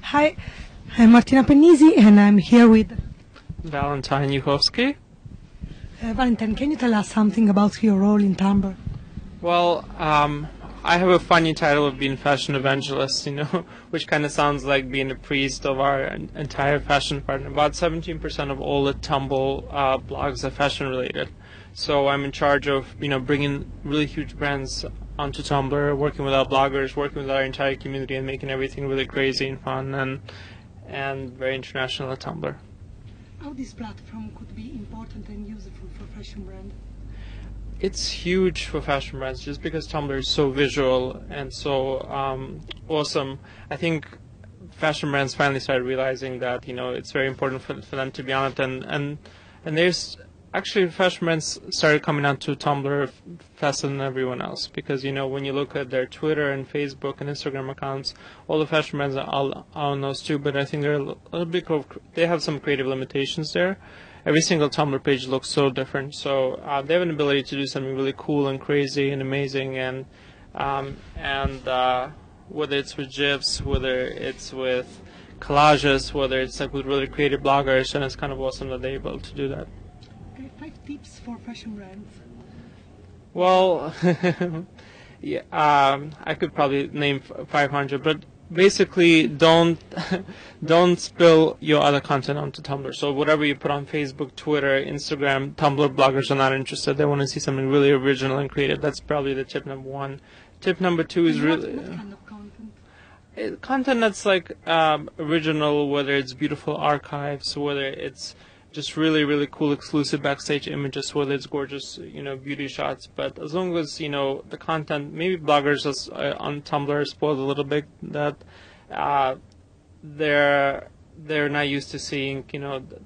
Hi, I'm Martina Pennisi and I'm here with Valentine Uhovski. Valentine. Can you tell us something about your role in Tumblr? Well, I have a funny title of being fashion evangelist, which kind of sounds like being a priest of our entire fashion department. About 17% of all the Tumblr blogs are fashion related. So I'm in charge of, bringing really huge brands onto Tumblr, working with our bloggers, working with our entire community, and making everything really crazy and fun and very international at Tumblr. How this platform could be important and useful for fashion brand? It's huge for fashion brands just because Tumblr is so visual and so awesome. I think fashion brands finally started realizing that it's very important for them to be on it, and there's actually fashion brands started coming onto Tumblr faster than everyone else because when you look at their Twitter and Facebook and Instagram accounts, all the fashion brands are on those too. But I think they're a little bit they have some creative limitations there. Every single Tumblr page looks so different, so they have an ability to do something really cool and crazy and amazing, and whether it's with GIFs, whether it's with collages, whether it's like with really creative bloggers, and it's kind of awesome that they're able to do that. Okay, 5 tips for fashion brands. Well, yeah, I could probably name 500, but basically don't spill your other content onto Tumblr. So whatever you put on Facebook, Twitter, Instagram, Tumblr bloggers are not interested. They want to see something really original and creative. That's probably the tip number one. Tip number two is really what kind of content? Content that's like original, whether it's beautiful archives, whether it's just really, really cool exclusive backstage images, whether it's gorgeous, beauty shots. But as long as, the content, maybe bloggers on Tumblr are spoiled a little bit that they're not used to seeing,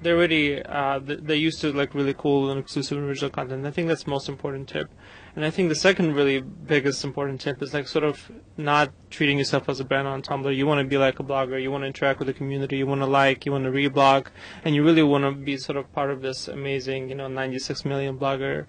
they're already, they're used to like really cool and exclusive and original content. I think that's the most important tip. And I think the second really biggest important tip is like sort of not treating yourself as a brand on Tumblr. You want to be like a blogger. You want to interact with the community. You want to you want to reblog, and you really want to be sort of part of this amazing, 96 million blogger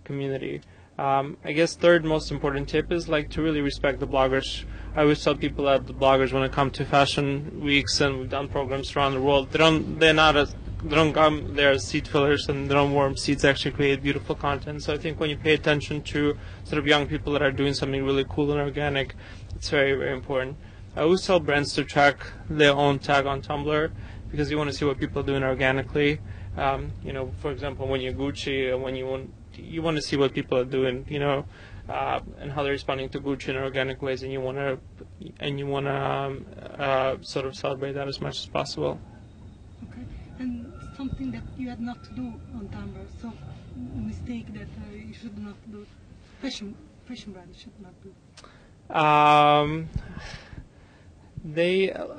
community. I guess third most important tip is like to really respect the bloggers. I always tell people that the bloggers, when it comes to fashion weeks and we've done programs around the world, they don't come there as seat fillers and they don't warm seats, actually create beautiful content. So I think when you pay attention to sort of young people that are doing something really cool and organic, it's very, very important. I always tell brands to track their own tag on Tumblr because you want to see what people are doing organically. For example, when you're Gucci, when you want to see what people are doing, and how they're responding to Gucci in organic ways, and you want to sort of celebrate that as much as possible. Okay, and something that you had not to do on Tumblr, so mistake that you should not do. Fashion brands should not do.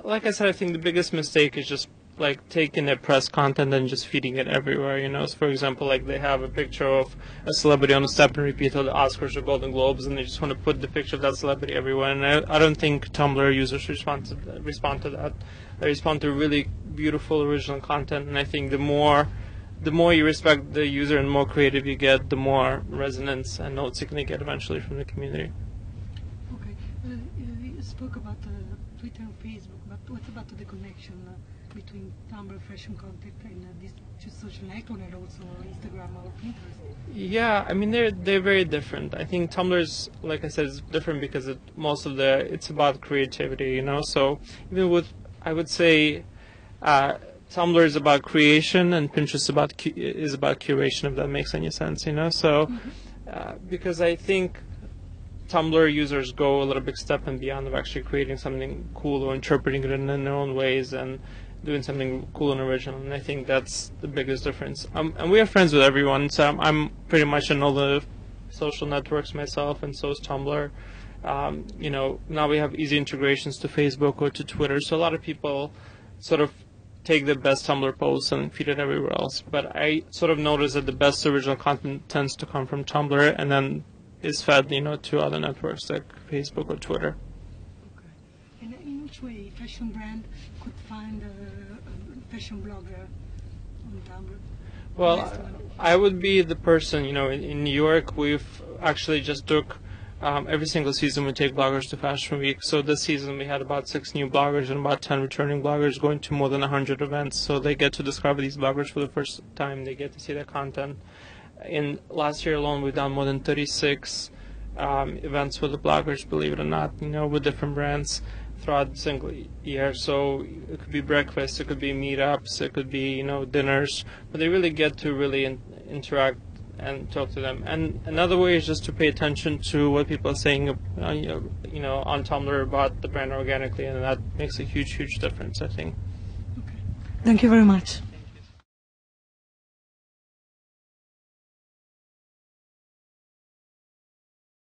Like I said, I think the biggest mistake is just like taking their press content and just feeding it everywhere, So for example, like they have a picture of a celebrity on a step and repeat of the Oscars or Golden Globes, and they just want to put the picture of that celebrity everywhere. And I don't think Tumblr users respond to that. They respond to really beautiful original content, and I think the more you respect the user and the more creative you get, the more resonance and notes you can get eventually from the community. Okay, you spoke about Twitter and Facebook, but what about the connection between Tumblr fashion content and these two social networks, and also Instagram or Pinterest? Yeah, I mean they're very different. I think Tumblr's, like I said, is different because it's about creativity, So even with, I would say, Tumblr is about creation and Pinterest is about curation, if that makes any sense, So because I think Tumblr users go a little bit step and beyond of actually creating something cool or interpreting it in their own ways and doing something cool and original, and I think that's the biggest difference. And we are friends with everyone, so I'm pretty much on all the social networks myself, and so is Tumblr. Now we have easy integrations to Facebook or to Twitter, so a lot of people sort of take the best Tumblr posts and feed it everywhere else. But I sort of notice that the best original content tends to come from Tumblr, and then is fed, to other networks like Facebook or Twitter. Okay. And in which way fashion brand could find a fashion blogger on Tumblr? Well, I would be the person, in New York, we've actually just took every single season we take bloggers to Fashion Week. So this season we had about 6 new bloggers and about 10 returning bloggers going to more than 100 events. So they get to discover these bloggers for the first time. They get to see their content. In last year alone, we've done more than 36 events with the bloggers, believe it or not, with different brands throughout the single year. So it could be breakfast, it could be meetups, it could be, dinners, but they really get to really interact and talk to them. And another way is just to pay attention to what people are saying, on Tumblr about the brand organically, and that makes a huge, huge difference, I think. Okay. Thank you very much.